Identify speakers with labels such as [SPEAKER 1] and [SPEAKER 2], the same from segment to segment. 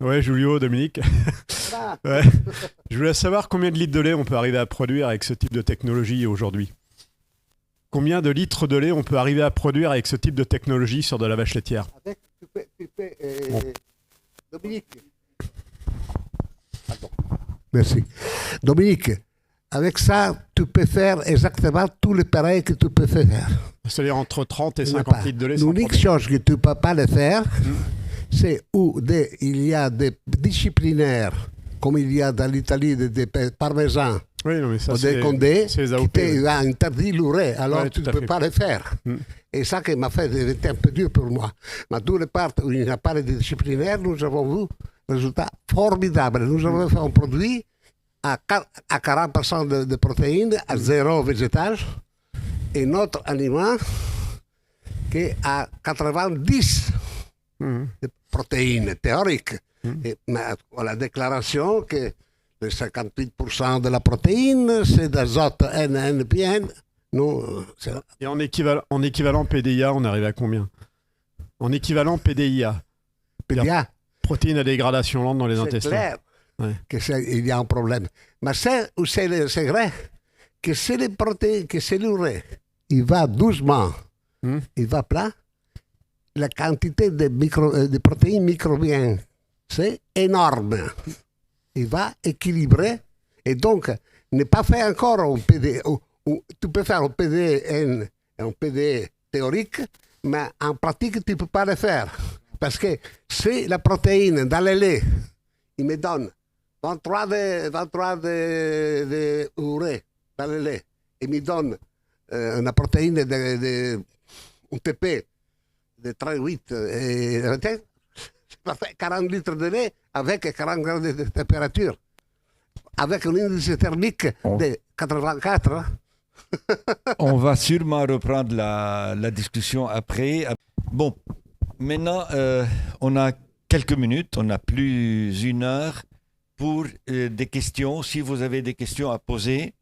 [SPEAKER 1] Ouais, Julio, Dominique.
[SPEAKER 2] Voilà.
[SPEAKER 1] Ouais. Je voulais savoir combien de litres de lait on peut arriver à produire avec ce type de technologie aujourd'hui. Combien de litres de lait on peut arriver à produire avec ce type de technologie sur de la vache laitière?
[SPEAKER 2] Avec,
[SPEAKER 1] Bon.
[SPEAKER 2] Dominique. Pardon. Merci. Dominique, avec ça, tu peux faire exactement tout le pareil que tu peux faire.
[SPEAKER 1] C'est-à-dire entre 30 et
[SPEAKER 2] Il n'y a
[SPEAKER 1] 50
[SPEAKER 2] pas.
[SPEAKER 1] litres de lait sans
[SPEAKER 2] L'unique
[SPEAKER 1] problème.
[SPEAKER 2] chose que tu ne peux pas le faire, c'est où il y a des disciplinaires, comme il y a dans l'Italie des parmesans
[SPEAKER 1] Oui, non, mais ça,
[SPEAKER 2] ou des
[SPEAKER 1] c'est
[SPEAKER 2] condés,
[SPEAKER 1] c'est les
[SPEAKER 2] qui
[SPEAKER 1] AOP. Ouais.
[SPEAKER 2] t'ont interdit l'urée. Alors
[SPEAKER 1] Ouais,
[SPEAKER 2] tu
[SPEAKER 1] tout
[SPEAKER 2] ne
[SPEAKER 1] à
[SPEAKER 2] peux
[SPEAKER 1] fait.
[SPEAKER 2] pas le faire.
[SPEAKER 1] Mm.
[SPEAKER 2] Et ça qui m'a fait était un peu dur pour moi. Mais tous les parts où il n'y a pas de disciplinaire, nous avons vu un résultat formidable. Nous avons fait un produit à 40% de protéines, à zéro végétal, et notre aliment qui est à 90
[SPEAKER 1] Mhm.
[SPEAKER 2] de protéines théoriques.
[SPEAKER 1] Mhm.
[SPEAKER 2] Mais la déclaration que les 58% de la protéine, c'est d'azote NNPN. Nous, c'est
[SPEAKER 1] Et en équivalent PDIA, on arrive à combien? En équivalent PDIA,
[SPEAKER 2] bien,
[SPEAKER 1] protéines à dégradation lente dans les
[SPEAKER 2] c'est
[SPEAKER 1] intestins.
[SPEAKER 2] clair
[SPEAKER 1] Ouais.
[SPEAKER 2] qu'il y a un problème. Mais c'est où c'est le secret, que c'est les protéines, que c'est l'urée. Il va doucement,
[SPEAKER 1] Mhm.
[SPEAKER 2] il va plat. La quantité de protéines microbiennes, c'est énorme. Il va équilibrer. Et donc, ne pas faire encore un PD. Tu peux faire un PDN, un PD théorique, mais en pratique, tu ne peux pas le faire. Parce que si la protéine dans le lait, il me donne 23 de urée dans le lait, il me donne une protéine un TP de 38 et ça fait 40 litres de lait avec 40 degrés de température, avec un indice thermique de 84.
[SPEAKER 3] On va sûrement reprendre la discussion après. Bon, maintenant, on a quelques minutes, on a plus d'une heure pour des questions. Si vous avez des questions à poser,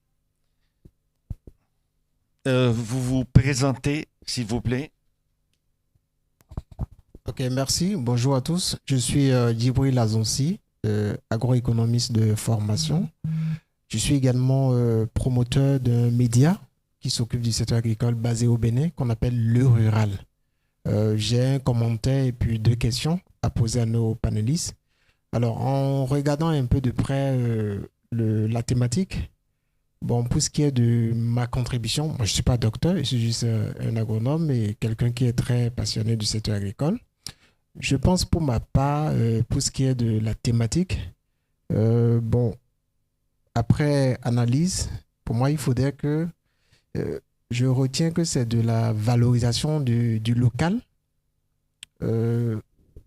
[SPEAKER 3] vous vous présentez, s'il vous plaît.
[SPEAKER 4] Ok, merci. Bonjour à tous. Je suis Djibril Azonsi, agroéconomiste de formation. Je suis également promoteur d'un média qui s'occupe du secteur agricole basé au Bénin, qu'on appelle Le Rural. J'ai un commentaire et puis deux questions à poser à nos panélistes. Alors, en regardant un peu de près la thématique, bon, pour ce qui est de ma contribution, moi, je ne suis pas docteur, je suis juste un agronome et quelqu'un qui est très passionné du secteur agricole. Je pense pour ma part, pour ce qui est de la thématique, bon, après analyse, pour moi, il faudrait que je retiens que c'est de la valorisation du local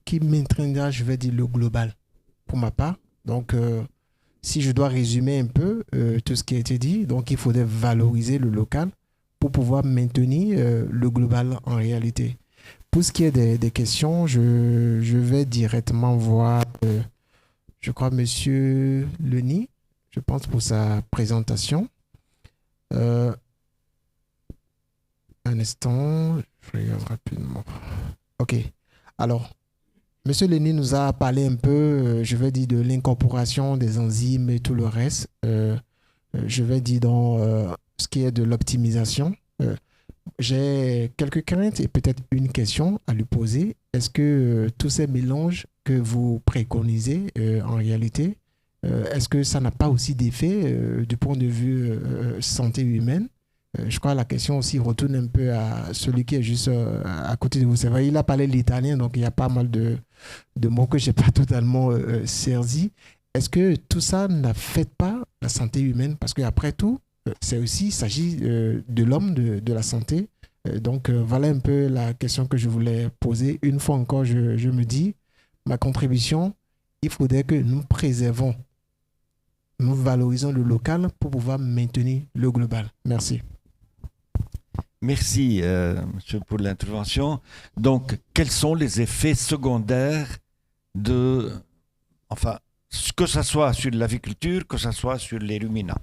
[SPEAKER 4] qui m'entraînera, je vais dire, le global, pour ma part. Donc, si je dois résumer un peu tout ce qui a été dit, donc il faudrait valoriser le local pour pouvoir maintenir le global en réalité. Pour ce qui est des questions, je vais directement voir, je crois, Monsieur Leni, je pense, pour sa présentation. Un instant, je regarde rapidement. OK. Alors, Monsieur Leni nous a parlé un peu, je vais dire, de l'incorporation des enzymes et tout le reste. Je vais dire dans ce qui est de l'optimisation. J'ai quelques craintes et peut-être une question à lui poser. Est-ce que tous ces mélanges que vous préconisez en réalité, est-ce que ça n'a pas aussi d'effet du point de vue santé humaine? Je crois que la question aussi retourne un peu à celui qui est juste à côté de vous. C'est vrai, il a parlé l'italien, donc il y a pas mal de mots que je n'ai pas totalement saisis. Est-ce que tout ça n'affecte pas la santé humaine? Parce qu'après tout, c'est aussi, il s'agit de l'homme, de la santé. Donc, voilà un peu la question que je voulais poser. Une fois encore, je me dis, ma contribution, il faudrait que nous préservons, nous valorisons le local pour pouvoir maintenir le global. Merci.
[SPEAKER 3] Merci, monsieur, pour l'intervention. Donc, quels sont les effets secondaires enfin, que ce soit sur l'aviculture, que ce soit sur les ruminants?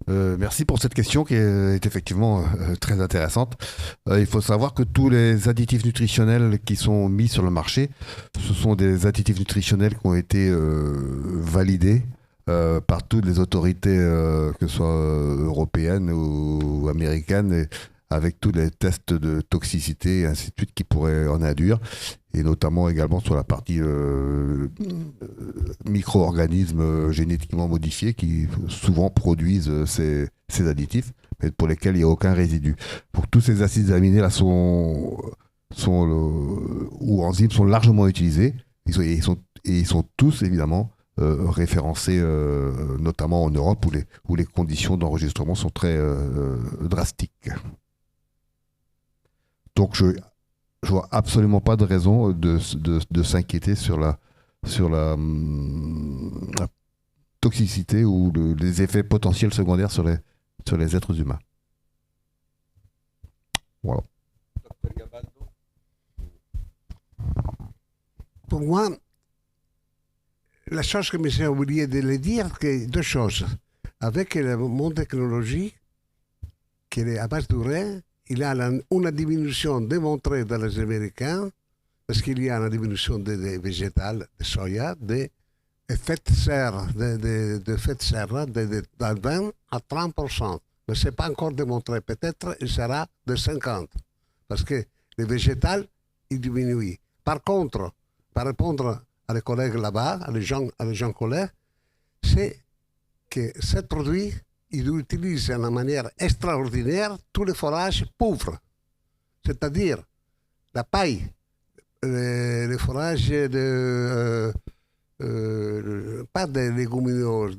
[SPEAKER 5] Merci pour cette question qui est effectivement très intéressante. Il faut savoir que tous les additifs nutritionnels qui sont mis sur le marché, ce sont des additifs nutritionnels qui ont été validés par toutes les autorités, que ce soit européennes ou américaines, et avec tous les tests de toxicité et ainsi de suite qui pourraient en induire, et notamment également sur la partie micro-organismes génétiquement modifiés qui souvent produisent ces additifs, mais pour lesquels il n'y a aucun résidu. Pour tous ces acides aminés là ou enzymes sont largement utilisés, et ils sont tous évidemment référencés, notamment en Europe où les conditions d'enregistrement sont très drastiques. Donc je vois absolument pas de raison de s'inquiéter sur la toxicité ou les effets potentiels secondaires sur les êtres humains. Voilà.
[SPEAKER 2] Pour moi, la chose que j'ai oublié de le dire, c'est deux choses. Avec le monde technologie, qui est à basse durée, il y a une diminution démontrée dans les Américains, parce qu'il y a une diminution des végétales, de soya, de effets de serre, de 20 à 30%. Mais ce n'est pas encore démontré. Peut-être il sera de 50%. Parce que les végétales, ils diminuent. Par contre, pour répondre à les collègues là-bas, à les gens collègues, c'est que ce produit, il utilise de manière extraordinaire tous les forages pauvres. C'est-à-dire la paille, les forages pas des légumineuses,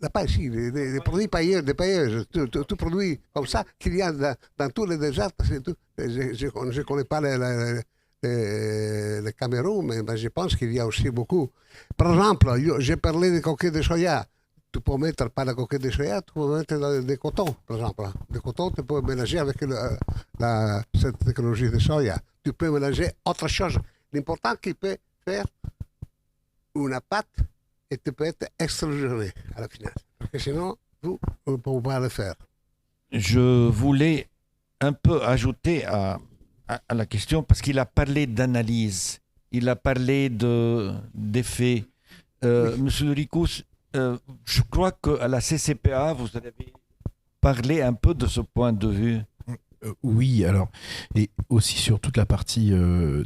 [SPEAKER 2] la paille, si, les produits pailleux, des pailleuses, tout produit comme ça qu'il y a dans tous les déserts. Je ne connais pas le Cameroun, mais je pense qu'il y a aussi beaucoup. Par exemple, j'ai parlé de coquilles de soya. Tu peux mettre pas la coquille de soya, tu peux mettre des cotons, par exemple. Le coton, tu peux mélanger avec cette technologie de soya. Tu peux mélanger autre chose. L'important, qu'il peut faire une pâte et tu peux être extrusionné à la finale. Parce que sinon, vous ne pouvez pas le faire.
[SPEAKER 3] Je voulais un peu ajouter à la question, parce qu'il a parlé d'analyse, il a parlé d'effets. Monsieur Ricous, je crois qu'à la CCPA, vous avez parlé un peu de ce point de vue.
[SPEAKER 6] Oui, alors, et aussi sur toute la partie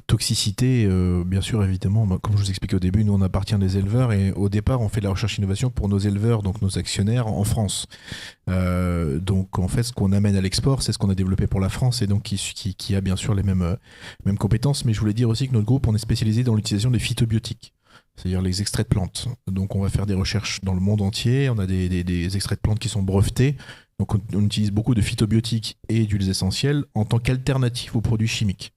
[SPEAKER 6] toxicité, bien sûr, évidemment, comme je vous expliquais au début, nous on appartient des éleveurs et au départ on fait de la recherche-innovation pour nos éleveurs, donc nos actionnaires en France. Donc en fait, ce qu'on amène à l'export, c'est ce qu'on a développé pour la France et donc qui a bien sûr les mêmes compétences, mais je voulais dire aussi que notre groupe, on est spécialisé dans l'utilisation des phytobiotiques. C'est-à-dire les extraits de plantes. Donc on va faire des recherches dans le monde entier, on a des extraits de plantes qui sont brevetés. Donc on utilise beaucoup de phytobiotiques et d'huiles essentielles en tant qu'alternative aux produits chimiques.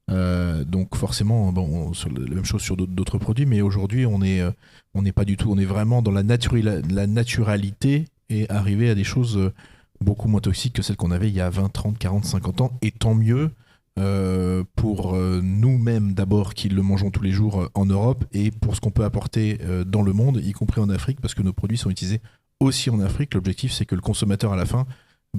[SPEAKER 6] Donc forcément, la même chose sur d'autres produits, mais aujourd'hui on n'est pas du tout, on est vraiment dans la naturalité et arriver à des choses beaucoup moins toxiques que celles qu'on avait il y a 20, 30, 40, 50 ans, et tant mieux pour nous-mêmes d'abord qui le mangeons tous les jours en Europe et pour ce qu'on peut apporter dans le monde, y compris en Afrique, parce que nos produits sont utilisés aussi en Afrique. L'objectif, c'est que le consommateur à la fin,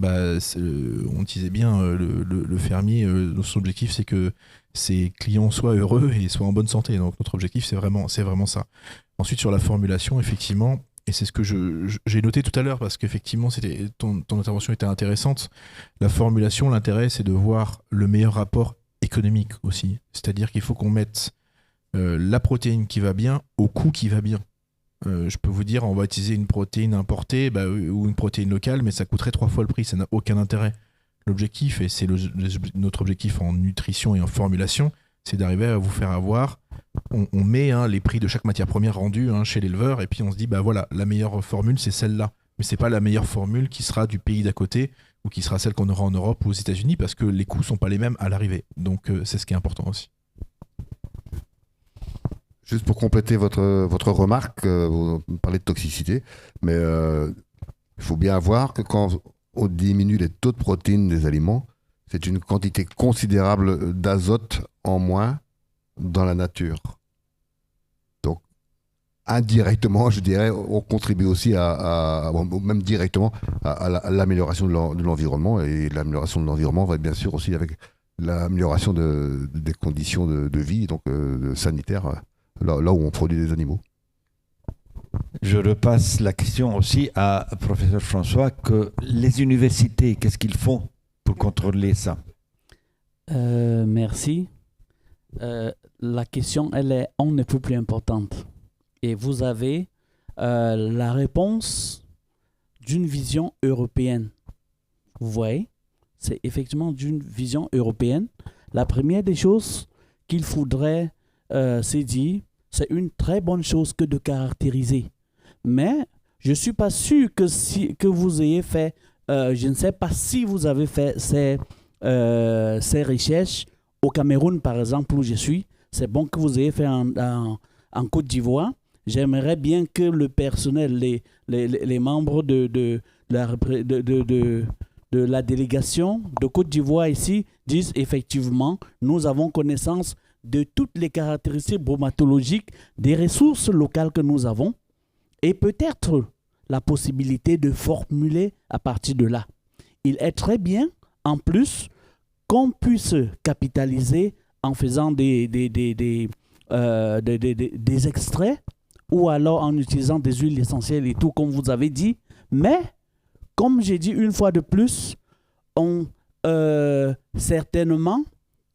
[SPEAKER 6] on disait bien, le fermier, son objectif, c'est que ses clients soient heureux et soient en bonne santé. Donc notre objectif, c'est vraiment ça. Ensuite, sur la formulation, effectivement, et c'est ce que j'ai noté tout à l'heure, parce qu'effectivement, ton intervention était intéressante. La formulation, l'intérêt, c'est de voir le meilleur rapport économique aussi. C'est-à-dire qu'il faut qu'on mette la protéine qui va bien au coût qui va bien. Je peux vous dire, on va utiliser une protéine importée ou une protéine locale, mais ça coûterait 3 fois le prix, ça n'a aucun intérêt. L'objectif, et c'est notre objectif en nutrition et en formulation, c'est d'arriver à vous faire avoir, on met les prix de chaque matière première rendue chez l'éleveur, et puis on se dit, voilà, la meilleure formule, c'est celle-là. Mais c'est pas la meilleure formule qui sera du pays d'à côté, ou qui sera celle qu'on aura en Europe ou aux États-Unis, parce que les coûts sont pas les mêmes à l'arrivée. Donc c'est ce qui est important aussi.
[SPEAKER 5] Juste pour compléter votre remarque, vous parlez de toxicité, mais il faut bien voir que quand on diminue les taux de protéines des aliments, c'est une quantité considérable d'azote en moins dans la nature. Donc, indirectement, je dirais, on contribue aussi même directement à l'amélioration de l'environnement. Et l'amélioration de l'environnement va bien sûr aussi avec l'amélioration des conditions de vie, donc sanitaires, là où on produit des animaux.
[SPEAKER 3] Je repasse la question aussi à professeur François, que les universités, qu'est-ce qu'ils font pour contrôler ça?
[SPEAKER 7] Merci. La question, elle est on ne peut plus importante. Et vous avez la réponse d'une vision européenne. Vous voyez, c'est effectivement d'une vision européenne. La première des choses qu'il faudrait se dire, c'est une très bonne chose que de caractériser. Mais je ne suis pas sûr que vous ayez fait, je ne sais pas si vous avez fait ces recherches au Cameroun, par exemple, où je suis. C'est bon que vous ayez fait en Côte d'Ivoire. J'aimerais bien que le personnel, les membres de la délégation de Côte d'Ivoire ici disent effectivement, nous avons connaissance de toutes les caractéristiques bromatologiques des ressources locales que nous avons et peut-être la possibilité de formuler à partir de là. Il est très bien, en plus, qu'on puisse capitaliser en faisant des extraits ou alors en utilisant des huiles essentielles et tout, comme vous avez dit. Mais, comme j'ai dit une fois de plus, certainement,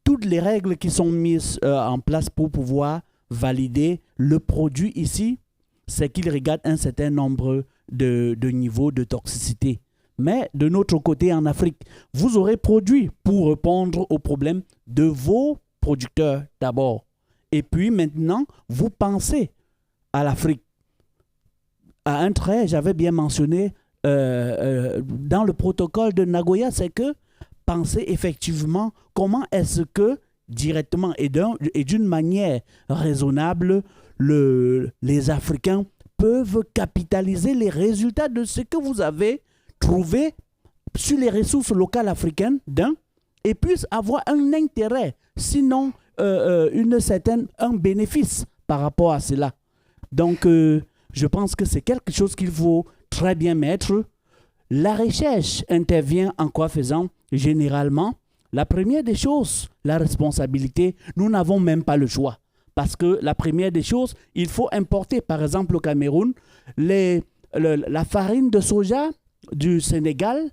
[SPEAKER 7] toutes les règles qui sont mises en place pour pouvoir valider le produit ici, c'est qu'il regarde un certain nombre de niveaux de toxicité. Mais de notre côté, en Afrique, vous aurez produit pour répondre aux problèmes de vos producteurs d'abord. Et puis maintenant, vous pensez à l'Afrique. À un trait, j'avais bien mentionné dans le protocole de Nagoya, c'est que penser effectivement comment est-ce que directement et d'une manière raisonnable, les Africains peuvent capitaliser les résultats de ce que vous avez trouvé sur les ressources locales africaines et puissent avoir un intérêt, sinon un bénéfice par rapport à cela. Donc, je pense que c'est quelque chose qu'il faut très bien mettre. La recherche intervient en quoi faisant? Généralement, la première des choses, la responsabilité, nous n'avons même pas le choix. Parce que la première des choses, il faut importer, par exemple au Cameroun, la farine de soja du Sénégal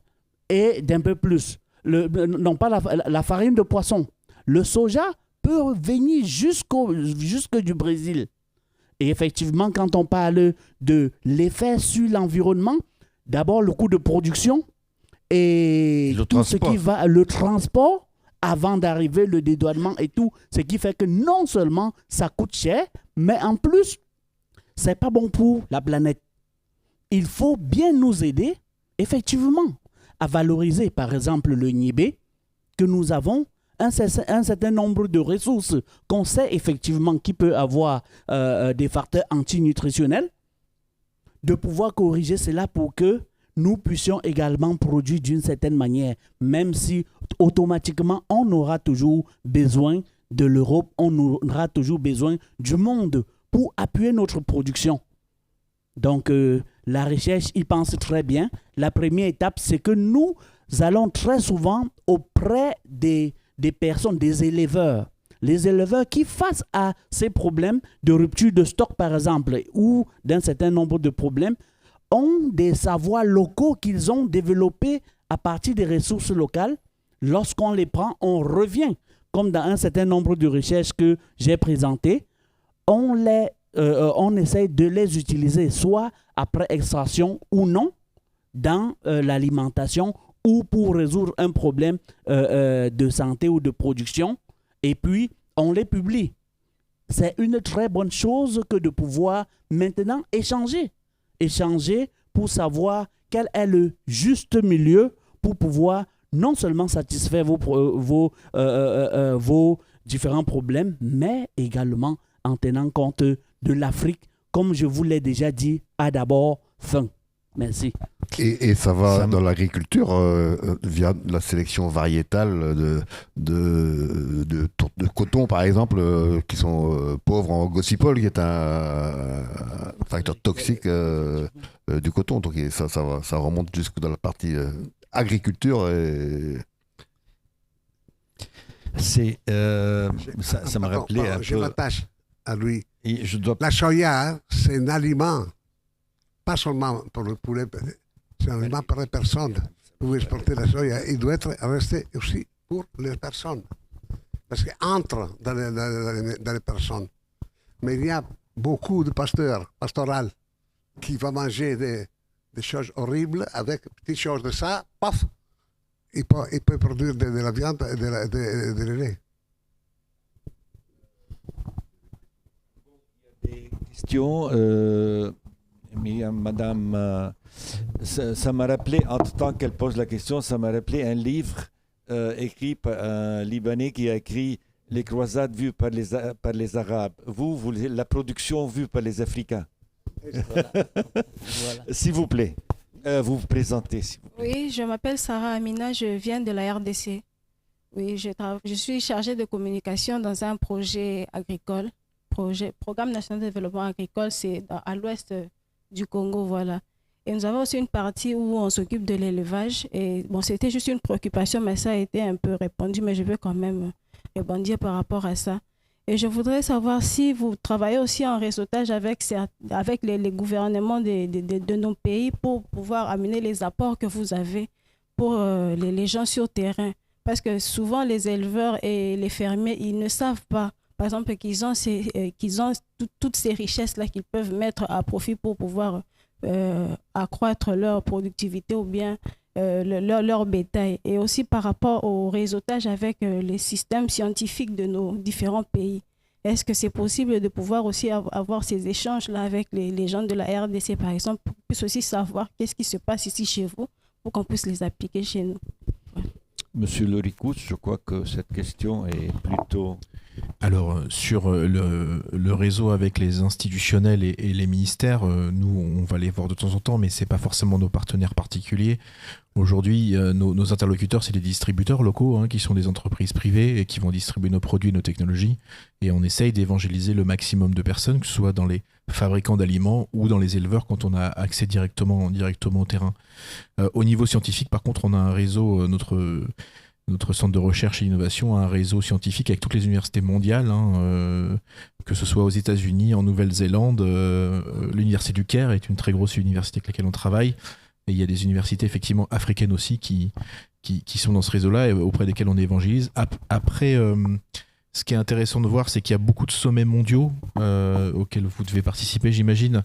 [SPEAKER 7] et d'un peu plus. Non pas la farine de poisson. Le soja peut venir jusque du Brésil. Et effectivement, quand on parle de l'effet sur l'environnement, d'abord le coût de production et tout ce qui va, le transport, avant d'arriver, le dédouanement et tout, ce qui fait que non seulement ça coûte cher, mais en plus, c'est pas bon pour la planète. Il faut bien nous aider, effectivement, à valoriser, par exemple, le Nibé, que nous avons un certain nombre de ressources qu'on sait effectivement qui peut avoir des facteurs antinutritionnels, de pouvoir corriger cela pour que nous puissions également produire d'une certaine manière, même si automatiquement on aura toujours besoin de l'Europe, on aura toujours besoin du monde pour appuyer notre production. Donc la recherche y pense très bien. La première étape, c'est que nous allons très souvent auprès des personnes, des éleveurs. Les éleveurs qui, face à ces problèmes de rupture de stock, par exemple, ou d'un certain nombre de problèmes, ont des savoirs locaux qu'ils ont développés à partir des ressources locales. Lorsqu'on les prend, on revient, comme dans un certain nombre de recherches que j'ai présentées, on essaie de les utiliser soit après extraction ou non dans l'alimentation ou pour résoudre un problème de santé ou de production, et puis on les publie. C'est une très bonne chose que de pouvoir maintenant échanger pour savoir quel est le juste milieu pour pouvoir non seulement satisfaire vos différents problèmes, mais également en tenant compte de l'Afrique, comme je vous l'ai déjà dit, a d'abord faim. Merci.
[SPEAKER 5] Et ça va
[SPEAKER 3] Ça-
[SPEAKER 5] dans l'agriculture via la sélection variétale de coton, par exemple, qui sont pauvres en gossipol, qui est un facteur toxique du coton. Donc ça remonte jusque dans la partie agriculture.
[SPEAKER 3] C'est, ça m'a rappelé un
[SPEAKER 2] Je
[SPEAKER 3] peu.
[SPEAKER 2] m'attache à lui.
[SPEAKER 3] Et je dois
[SPEAKER 2] La soya, hein, c'est un aliment, pas seulement pour le poulet, c'est un aliment pour les personnes. Vous exportez la soya, il doit être resté aussi pour les personnes. Parce qu'il entre dans les personnes. Mais il y a beaucoup de pastorales, qui vont manger des choses horribles avec petites choses de ça, paf, il peut produire de la viande et de lait.
[SPEAKER 3] question, mais madame, ça m'a rappelé, entre temps qu'elle pose la question, ça m'a rappelé un livre écrit par un Libanais qui a écrit Les croisades vues par les Arabes. Vous, la production vue par les Africains.
[SPEAKER 7] Voilà.
[SPEAKER 3] S'il vous plaît, vous vous présentez. S'il vous plaît.
[SPEAKER 8] Oui, je m'appelle Sarah Amina, je viens de la RDC. Oui, je suis chargée de communication dans un projet agricole, Programme national de développement agricole, c'est à l'ouest du Congo, voilà. Et nous avons aussi une partie où on s'occupe de l'élevage. Et bon, c'était juste une préoccupation, mais ça a été un peu répondu, mais je veux quand même rebondir par rapport à ça. Et je voudrais savoir si vous travaillez aussi en réseautage avec les gouvernements de nos pays pour pouvoir amener les apports que vous avez pour les gens sur terrain. Parce que souvent, les éleveurs et les fermiers, ils ne savent pas, par exemple, qu'ils ont toutes ces richesses-là qu'ils peuvent mettre à profit pour pouvoir accroître leur productivité ou bien leur bétail. Et aussi par rapport au réseautage avec les systèmes scientifiques de nos différents pays. Est-ce que c'est possible de pouvoir aussi avoir ces échanges-là avec les gens de la RDC, par exemple, pour qu'on puisse aussi savoir qu'est-ce qui se passe ici chez vous, pour qu'on puisse les appliquer chez nous?
[SPEAKER 3] Monsieur Loricous, je crois que cette question est plutôt...
[SPEAKER 6] Alors, sur le réseau avec les institutionnels et les ministères, nous, on va les voir de temps en temps, mais ce n'est pas forcément nos partenaires particuliers. Aujourd'hui, nos interlocuteurs, c'est les distributeurs locaux, hein, qui sont des entreprises privées et qui vont distribuer nos produits et nos technologies. Et on essaye d'évangéliser le maximum de personnes, que ce soit dans les fabricants d'aliments ou dans les éleveurs quand on a accès directement au terrain. Au niveau scientifique, par contre, on a un réseau, notre centre de recherche et d'innovation a un réseau scientifique avec toutes les universités mondiales, hein, que ce soit aux États-Unis, en Nouvelle-Zélande. L'université du Caire est une très grosse université avec laquelle on travaille. Et il y a des universités effectivement africaines aussi qui sont dans ce réseau-là et auprès desquelles on évangélise. Après, ce qui est intéressant de voir, c'est qu'il y a beaucoup de sommets mondiaux auxquels vous devez participer, j'imagine.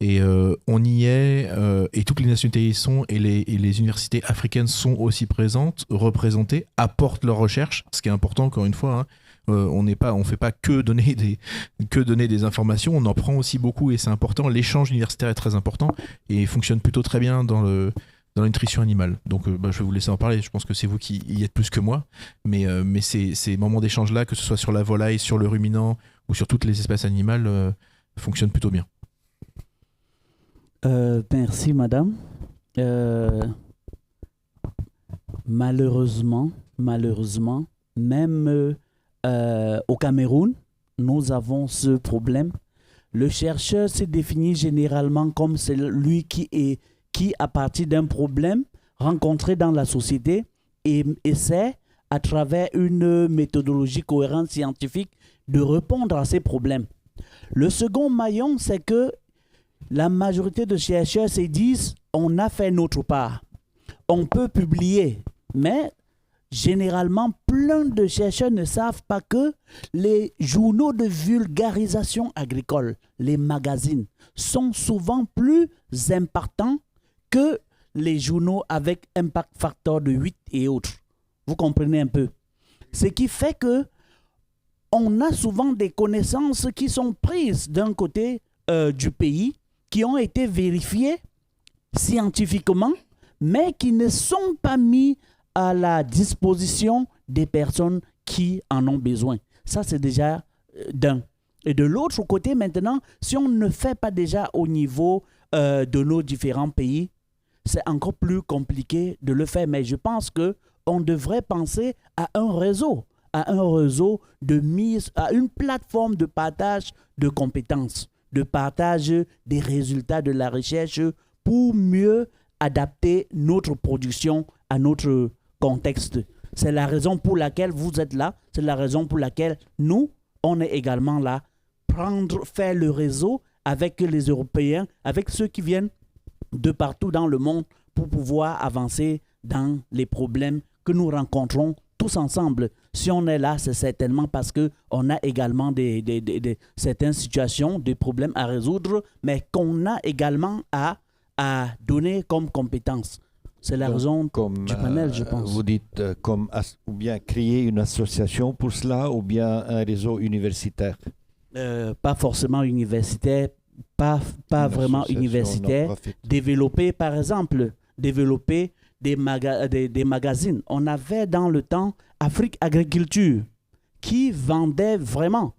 [SPEAKER 6] Et on y est, et toutes les nationalités y sont, et les universités africaines sont aussi présentes, représentées, apportent leurs recherches, ce qui est important encore une fois. Hein. On ne fait pas que donner des informations, on en prend aussi beaucoup et c'est important. L'échange universitaire est très important et fonctionne plutôt très bien dans la nutrition animale. Donc je vais vous laisser en parler, je pense que c'est vous qui y êtes plus que moi, mais ces moments d'échange-là, que ce soit sur la volaille, sur le ruminant ou sur toutes les espèces animales, fonctionnent plutôt bien.
[SPEAKER 7] Merci, madame. Malheureusement, même au Cameroun, nous avons ce problème. Le chercheur se définit généralement comme celui qui, à partir d'un problème rencontré dans la société, essaie, à travers une méthodologie cohérente scientifique, de répondre à ces problèmes. Le second maillon, c'est que la majorité de chercheurs se disent on a fait notre part. On peut publier, mais généralement, plein de chercheurs ne savent pas que les journaux de vulgarisation agricole, les magazines, sont souvent plus impactants que les journaux avec impact factor de 8 et autres. Vous comprenez un peu? Ce qui fait que on a souvent des connaissances qui sont prises d'un côté du pays, qui ont été vérifiés scientifiquement, mais qui ne sont pas mis à la disposition des personnes qui en ont besoin. Ça, c'est déjà d'un. Et de l'autre côté, maintenant, si on ne fait pas déjà au niveau de nos différents pays, c'est encore plus compliqué de le faire. Mais je pense qu'on devrait penser à un réseau de mise, à une plateforme de partage de compétences, de partage des résultats de la recherche pour mieux adapter notre production à notre contexte. C'est la raison pour laquelle vous êtes là, c'est la raison pour laquelle nous, on est également là, faire le réseau avec les Européens, avec ceux qui viennent de partout dans le monde pour pouvoir avancer dans les problèmes que nous rencontrons tous ensemble. Si on est là, c'est certainement parce qu'on a également certaines situations, des problèmes à résoudre, mais qu'on a également à donner comme compétences. C'est la raison du panel, je pense.
[SPEAKER 3] Vous dites ou bien créer une association pour cela, ou bien un réseau universitaire?
[SPEAKER 7] Pas forcément universitaire, pas vraiment universitaire. Développer, par exemple, des magazines. On avait dans le temps Afrique Agriculture qui vendait vraiment.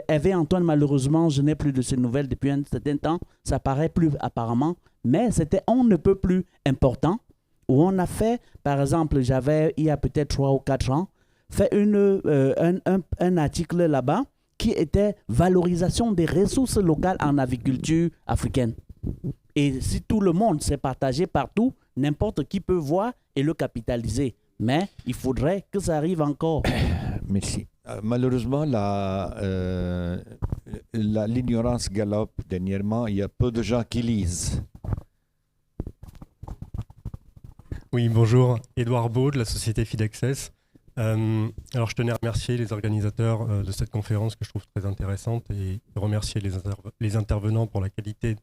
[SPEAKER 7] Hervé Antoine, malheureusement, je n'ai plus de ses nouvelles depuis un certain temps. Ça paraît plus apparemment, mais c'était on ne peut plus important. Où on a fait, par exemple, il y a peut-être 3 ou 4 ans, fait un article là-bas qui était valorisation des ressources locales en agriculture africaine. Et si tout le monde s'est partagé partout, n'importe qui peut voir et le capitaliser. Mais il faudrait que ça arrive encore.
[SPEAKER 3] Merci. Malheureusement, l'ignorance galope dernièrement. Il y a peu de gens qui lisent.
[SPEAKER 9] Oui, bonjour. Édouard Beau de la société Fidexes. Alors, je tenais à remercier les organisateurs de cette conférence que je trouve très intéressante et remercier les intervenants pour la qualité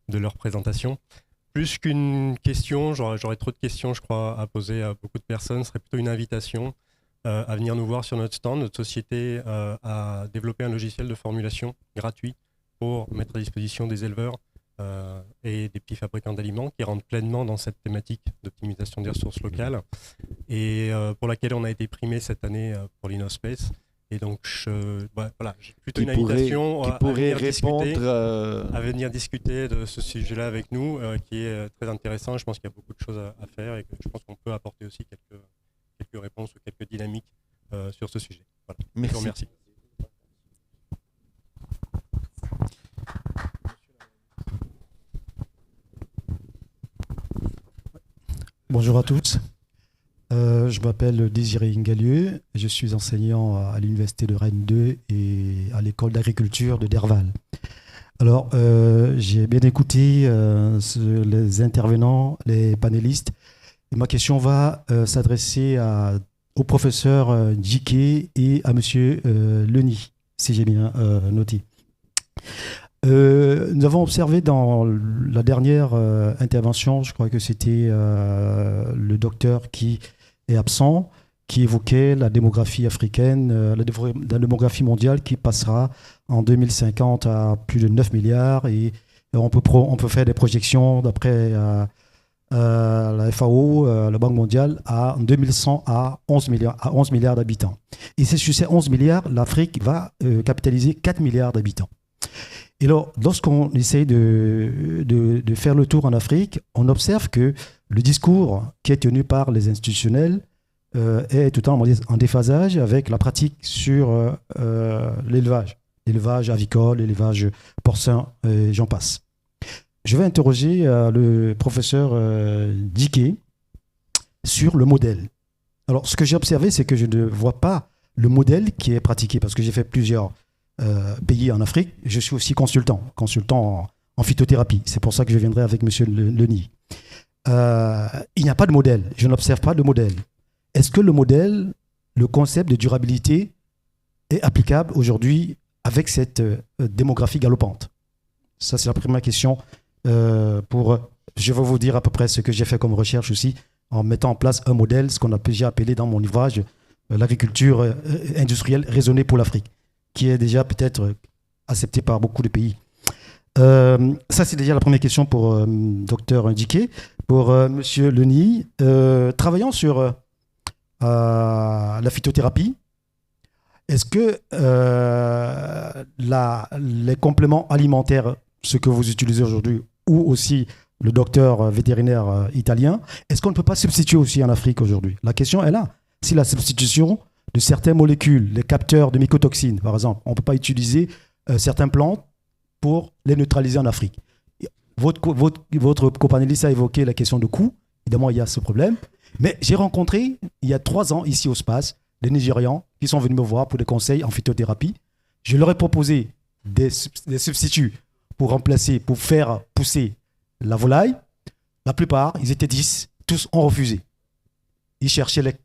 [SPEAKER 9] de leur présentation. Plus qu'une question, j'aurais trop de questions, je crois, à poser à beaucoup de personnes. Ce serait plutôt une invitation à venir nous voir sur notre stand. Notre société a développé un logiciel de formulation gratuit pour mettre à disposition des éleveurs et des petits fabricants d'aliments qui rentrent pleinement dans cette thématique d'optimisation des ressources locales et pour laquelle on a été primé cette année pour l'InnoSpace. Et donc, voilà, j'ai plutôt une invitation à venir discuter de ce sujet-là avec nous, qui est très intéressant. Je pense qu'il y a beaucoup de choses à faire et que je pense qu'on peut apporter aussi quelques réponses ou quelques dynamiques sur ce sujet. Voilà.
[SPEAKER 3] Merci.
[SPEAKER 9] Je vous remercie.
[SPEAKER 10] Bonjour à tous. Je m'appelle Désiré Ingalieu. Je suis enseignant à l'Université de Rennes 2 et à l'école d'agriculture de Derval. Alors, j'ai bien écouté les intervenants, les panélistes. Et ma question va s'adresser au professeur Djiké et à monsieur Leni, si j'ai bien noté. Nous avons observé dans la dernière intervention, je crois que c'était le docteur qui est absent, qui évoquait la démographie africaine, la démographie mondiale qui passera en 2050 à plus de 9 milliards et on peut faire des projections d'après la FAO, la Banque mondiale, en 2100 à 11 milliards d'habitants. Et c'est sur ces 11 milliards, l'Afrique va capitaliser 4 milliards d'habitants. Et alors, lorsqu'on essaye de faire le tour en Afrique, on observe que le discours qui est tenu par les institutionnels est tout le temps en déphasage avec la pratique sur l'élevage avicole, l'élevage porcin, et j'en passe. Je vais interroger le professeur Djiké sur le modèle. Alors, ce que j'ai observé, c'est que je ne vois pas le modèle qui est pratiqué, parce que j'ai fait plusieurs pays en Afrique. Je suis aussi consultant en phytothérapie. C'est pour ça que je viendrai avec M. Leni. Il n'y a pas de modèle. Je n'observe pas de modèle. Est-ce que le concept de durabilité est applicable aujourd'hui avec cette démographie galopante? Ça, c'est la première question. Je vais vous dire à peu près ce que j'ai fait comme recherche aussi, en mettant en place un modèle, ce qu'on a déjà appelé dans mon ouvrage l'agriculture industrielle raisonnée pour l'Afrique, qui est déjà peut-être accepté par beaucoup de pays. Ça, c'est déjà la première question pour Dr Djiké. Pour M. Leni, travaillant sur la phytothérapie, est-ce que les compléments alimentaires, ce que vous utilisez aujourd'hui, ou aussi le docteur vétérinaire italien, est-ce qu'on ne peut pas substituer aussi en Afrique aujourd'hui? La question est là. Si la substitution de certaines molécules, les capteurs de mycotoxines, par exemple, on ne peut pas utiliser certaines plantes pour les neutraliser en Afrique. Votre copanéliste a évoqué la question de coût. Évidemment, il y a ce problème. Mais j'ai rencontré, il y a 3 ans, ici au SPACE, des Nigérians qui sont venus me voir pour des conseils en phytothérapie. Je leur ai proposé des substituts pour remplacer, pour faire pousser la volaille. La plupart, ils étaient 10, tous ont refusé. Ils cherchaient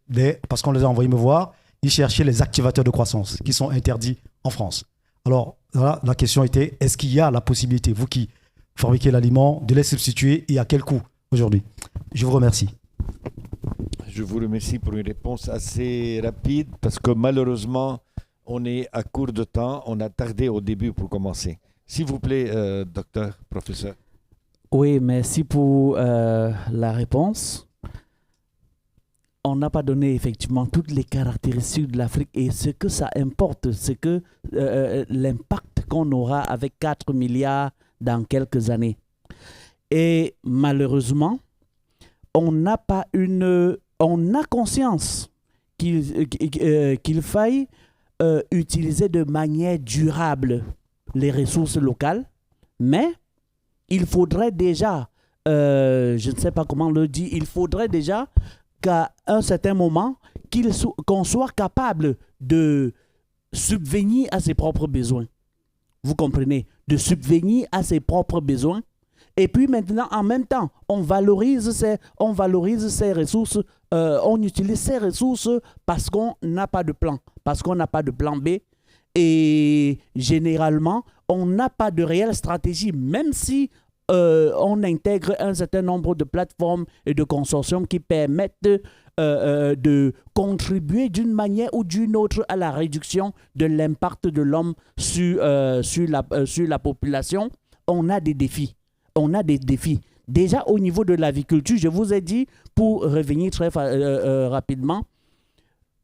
[SPEAKER 10] parce qu'on les a envoyés me voir, ils cherchaient les activateurs de croissance qui sont interdits en France. Alors, voilà, la question était, est-ce qu'il y a la possibilité, vous qui fabriquez l'aliment, de les substituer et à quel coût aujourd'hui? Je vous remercie.
[SPEAKER 3] Je vous remercie pour une réponse assez rapide parce que malheureusement, on est à court de temps. On a tardé au début pour commencer. S'il vous plaît, docteur, professeur.
[SPEAKER 7] Oui, merci pour la réponse. On n'a pas donné effectivement toutes les caractéristiques de l'Afrique et ce que ça importe, c'est que l'impact qu'on aura avec 4 milliards dans quelques années. Et malheureusement, on a conscience qu'il faille utiliser de manière durable les ressources locales, mais il faudrait déjà, je ne sais pas comment le dire, il faudrait déjà qu'à un certain moment, qu'on soit capable de subvenir à ses propres besoins. Vous comprenez? De subvenir à ses propres besoins. Et puis maintenant, en même temps, on valorise ces ressources, on utilise ces ressources parce qu'on n'a pas de plan, parce qu'on n'a pas de plan B. Et généralement, on n'a pas de réelle stratégie, même si on intègre un certain nombre de plateformes et de consortiums qui permettent de contribuer d'une manière ou d'une autre à la réduction de l'impact de l'homme sur la population. On a des défis. Déjà au niveau de l'aviculture, je vous ai dit, pour revenir très rapidement,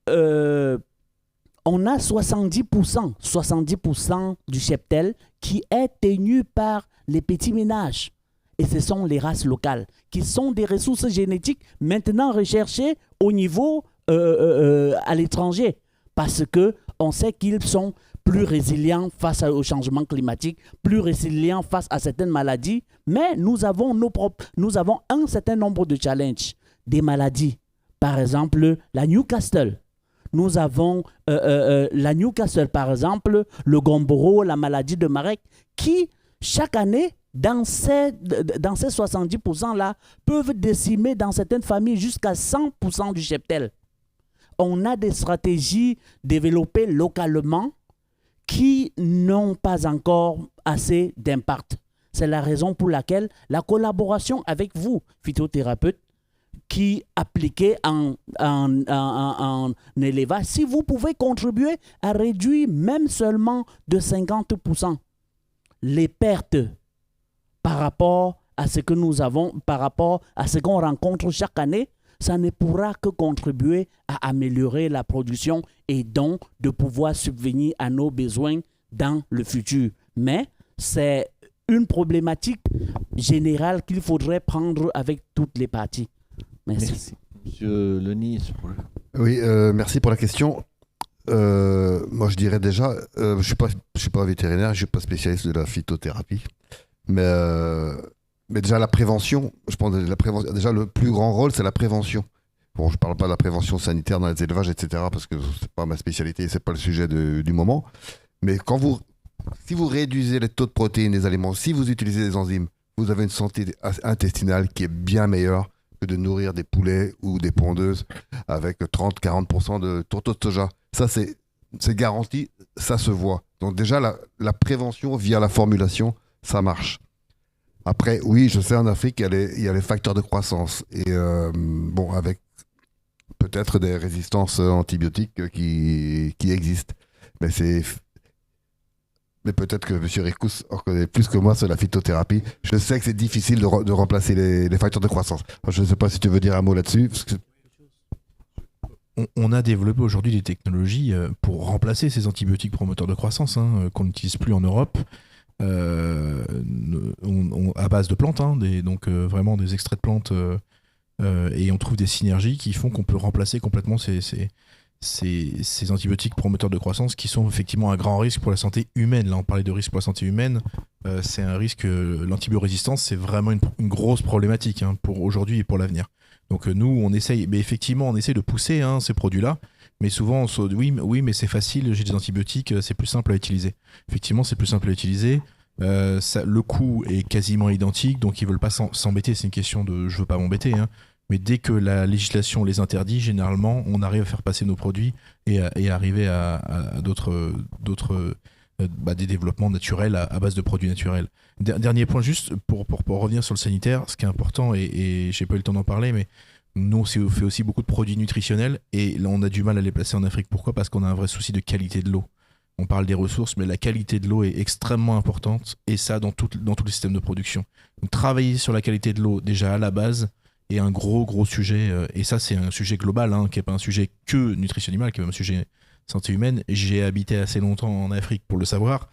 [SPEAKER 7] on a 70% du cheptel qui est tenu par les petits ménages. Et ce sont les races locales, qui sont des ressources génétiques maintenant recherchées au niveau à l'étranger. Parce qu'on sait qu'ils sont plus résilients face au changement climatique, plus résilients face à certaines maladies. Mais nous avons un certain nombre de challenges, des maladies. Par exemple, la Newcastle. Nous avons la Newcastle, par exemple, le Gomboro, la maladie de Marek, qui, chaque année, dans ces 70%-là, peuvent décimer dans certaines familles jusqu'à 100% du cheptel. On a des stratégies développées localement qui n'ont pas encore assez d'impact. C'est la raison pour laquelle la collaboration avec vous, phytothérapeutes, qui appliquez en élevage, si vous pouvez contribuer à réduire même seulement de 50% les pertes par rapport à ce que nous avons, par rapport à ce qu'on rencontre chaque année, ça ne pourra que contribuer à améliorer la production et donc de pouvoir subvenir à nos besoins dans le futur. Mais c'est une problématique générale qu'il faudrait prendre avec toutes les parties. Merci.
[SPEAKER 3] Monsieur Lenis.
[SPEAKER 5] Oui, merci pour la question. Moi, je dirais déjà, je suis pas vétérinaire, je ne suis pas spécialiste de la phytothérapie, mais déjà la prévention, je pense que déjà le plus grand rôle, c'est la prévention. Bon, je ne parle pas de la prévention sanitaire dans les élevages, etc., parce que ce n'est pas ma spécialité, ce n'est pas le sujet du moment. Mais si vous réduisez les taux de protéines des aliments, si vous utilisez des enzymes, vous avez une santé intestinale qui est bien meilleure que de nourrir des poulets ou des pondeuses avec 30-40% de tourteaux de soja. Ça, c'est garanti, ça se voit. Donc déjà, la prévention via la formulation, ça marche. Après, oui, je sais, en Afrique, il y a les facteurs de croissance. Et bon, avec peut-être des résistances antibiotiques qui existent. Mais peut-être que M. Ricous en connaît plus que moi sur la phytothérapie. Je sais que c'est difficile de remplacer les facteurs de croissance. Je ne sais pas si tu veux dire un mot là-dessus.
[SPEAKER 6] On a développé aujourd'hui des technologies pour remplacer ces antibiotiques promoteurs de croissance qu'on n'utilise plus en Europe. à base de plantes, hein, donc vraiment des extraits de plantes, et on trouve des synergies qui font qu'on peut remplacer complètement ces antibiotiques promoteurs de croissance qui sont effectivement un grand risque pour la santé humaine. Là, on parlait de risque pour la santé humaine. C'est un risque, l'antibiorésistance, c'est vraiment une grosse problématique, hein, pour aujourd'hui et pour l'avenir. Donc nous, on essaye de pousser, hein, ces produits-là, mais souvent on se dit oui, mais c'est facile, j'ai des antibiotiques, c'est plus simple à utiliser. Effectivement, c'est plus simple à utiliser. Le coût est quasiment identique, donc ils veulent pas s'embêter. C'est une question de je veux pas m'embêter, hein. Mais dès que la législation les interdit, généralement, on arrive à faire passer nos produits et arriver à d'autres des développements naturels à base de produits naturels. Dernier point juste, pour revenir sur le sanitaire, ce qui est important, et j'ai pas eu le temps d'en parler, mais nous, on fait aussi beaucoup de produits nutritionnels, et là, on a du mal à les placer en Afrique. Pourquoi ? Parce qu'on a un vrai souci de qualité de l'eau. On parle des ressources, mais la qualité de l'eau est extrêmement importante, et ça, dans tout le système de production. Donc, travailler sur la qualité de l'eau, déjà à la base, est un gros sujet, et ça, c'est un sujet global, hein, qui n'est pas un sujet que nutrition animale, qui est même un sujet santé humaine. J'ai habité assez longtemps en Afrique pour le savoir,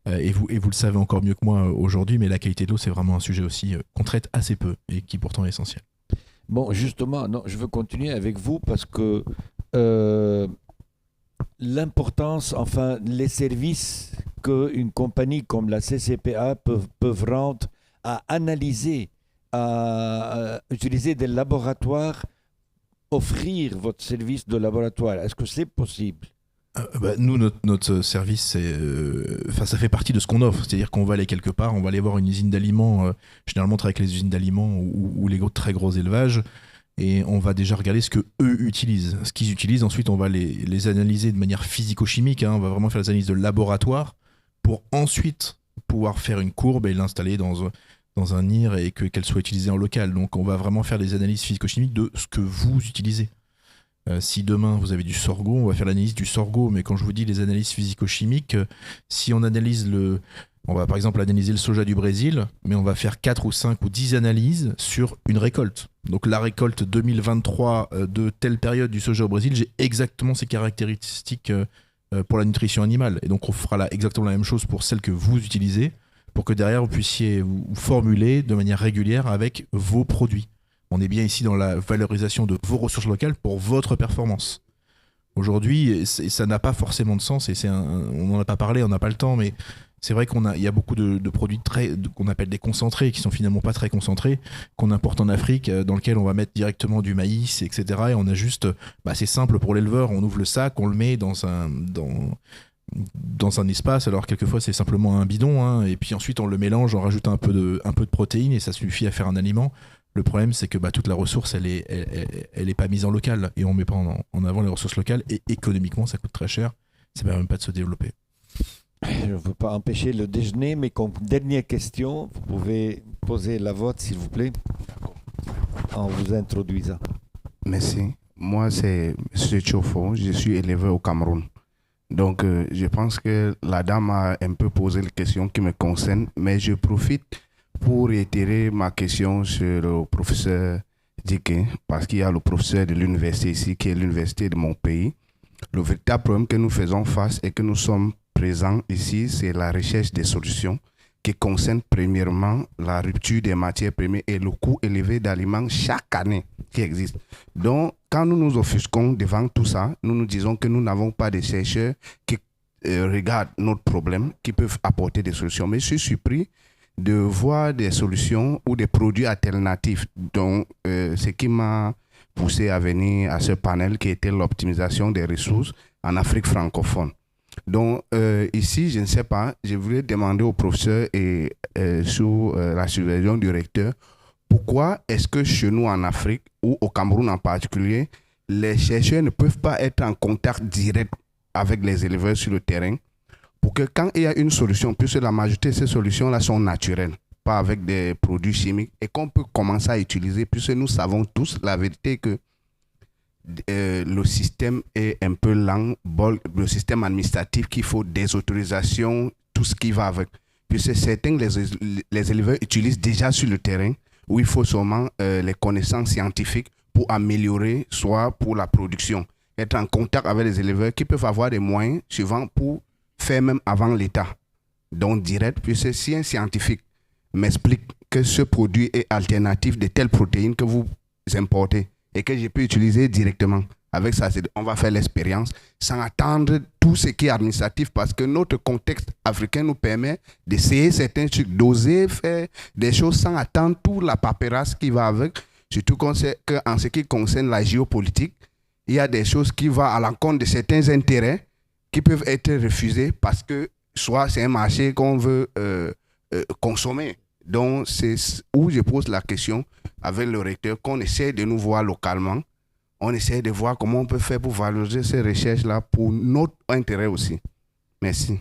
[SPEAKER 6] et vous le savez encore mieux que moi aujourd'hui, mais la qualité de l'eau, c'est vraiment un sujet aussi qu'on traite assez peu, et qui pourtant est essentiel.
[SPEAKER 3] Bon, justement, non, je veux continuer avec vous parce que l'importance, enfin, les services qu'une compagnie comme la CCPA peuvent rendre à analyser, à utiliser des laboratoires, offrir votre service de laboratoire. Est-ce que c'est possible ?
[SPEAKER 6] Nous, notre service, ça fait partie de ce qu'on offre. C'est-à-dire qu'on va aller quelque part, on va aller voir une usine d'aliments. Généralement, on travaille avec les usines d'aliments ou les très gros élevages. Et on va déjà regarder ce qu'eux utilisent. Ce qu'ils utilisent, ensuite, on va les analyser de manière physico-chimique, hein. On va vraiment faire les analyses de laboratoire pour ensuite pouvoir faire une courbe et l'installer dans un NIR et qu'elle soit utilisée en local. Donc, on va vraiment faire des analyses physico-chimiques de ce que vous utilisez. Si demain vous avez du sorgho, on va faire l'analyse du sorgho, mais quand je vous dis les analyses physico-chimiques, si on analyse on va par exemple analyser le soja du Brésil, mais on va faire 4 ou 5 ou 10 analyses sur une récolte. Donc la récolte 2023 de telle période du soja au Brésil, j'ai exactement ces caractéristiques pour la nutrition animale. Et donc on fera exactement la même chose pour celle que vous utilisez, pour que derrière vous puissiez vous formuler de manière régulière avec vos produits. On est bien ici dans la valorisation de vos ressources locales pour votre performance. Aujourd'hui, ça n'a pas forcément de sens, et on n'en a pas parlé, on n'a pas le temps, mais c'est vrai qu'il y a beaucoup de produits qu'on appelle des concentrés, qui sont finalement pas très concentrés, qu'on importe en Afrique, dans lequel on va mettre directement du maïs, etc. Et on a juste, c'est simple pour l'éleveur, on ouvre le sac, on le met dans un espace, alors quelquefois c'est simplement un bidon, hein, et puis ensuite on le mélange, on rajoute un peu de protéines, et ça suffit à faire un aliment. Le problème, c'est que toute la ressource, elle est pas mise en local, et on met pas en avant les ressources locales, et économiquement, ça coûte très cher. Ça ne permet même pas de se développer.
[SPEAKER 3] Je ne veux pas empêcher le déjeuner, mais comme dernière question, vous pouvez poser la vôtre, s'il vous plaît, en vous introduisant.
[SPEAKER 11] Merci. Moi, c'est M. Chofo, je suis éleveur au Cameroun. Donc, je pense que la dame a un peu posé les questions qui me concernent, mais je profite pour réitérer ma question sur le professeur Dike, parce qu'il y a le professeur de l'université ici, qui est l'université de mon pays. Le véritable problème que nous faisons face et que nous sommes présents ici, c'est la recherche des solutions qui concernent premièrement la rupture des matières premières et le coût élevé d'aliments chaque année qui existe. Donc, quand nous nous offusquons devant tout ça, nous nous disons que nous n'avons pas de chercheurs qui regardent notre problème, qui peuvent apporter des solutions. Mais je suis surpris de voir des solutions ou des produits alternatifs. Donc, ce qui m'a poussé à venir à ce panel qui était l'optimisation des ressources en Afrique francophone. Donc, ici, je ne sais pas, je voulais demander au professeur et sous la supervision du recteur, pourquoi est-ce que chez nous en Afrique, ou au Cameroun en particulier, les chercheurs ne peuvent pas être en contact direct avec les éleveurs sur le terrain, pour que quand il y a une solution, puisque la majorité de ces solutions-là sont naturelles, pas avec des produits chimiques, et qu'on peut commencer à utiliser, puisque nous savons tous la vérité que le système est un peu lent, le système administratif qu'il faut des autorisations, tout ce qui va avec. Puisque certains, les éleveurs utilisent déjà sur le terrain, où il faut seulement les connaissances scientifiques pour améliorer, soit pour la production. Être en contact avec les éleveurs qui peuvent avoir des moyens suivants pour faire même avant l'État. don direct, puisque si un scientifique m'explique que ce produit est alternatif de telle protéine que vous importez et que je peux utiliser directement, avec ça, on va faire l'expérience sans attendre tout ce qui est administratif, parce que notre contexte africain nous permet d'essayer certains trucs, d'oser faire des choses sans attendre toute la paperasse qui va avec, surtout qu'en ce qui concerne la géopolitique, il y a des choses qui vont à l'encontre de certains intérêts qui peuvent être refusés parce que soit c'est un marché qu'on veut consommer. Donc c'est où je pose la question avec le recteur, qu'on essaie de nous voir localement. On essaie de voir comment on peut faire pour valoriser ces recherches-là pour notre intérêt aussi. Merci.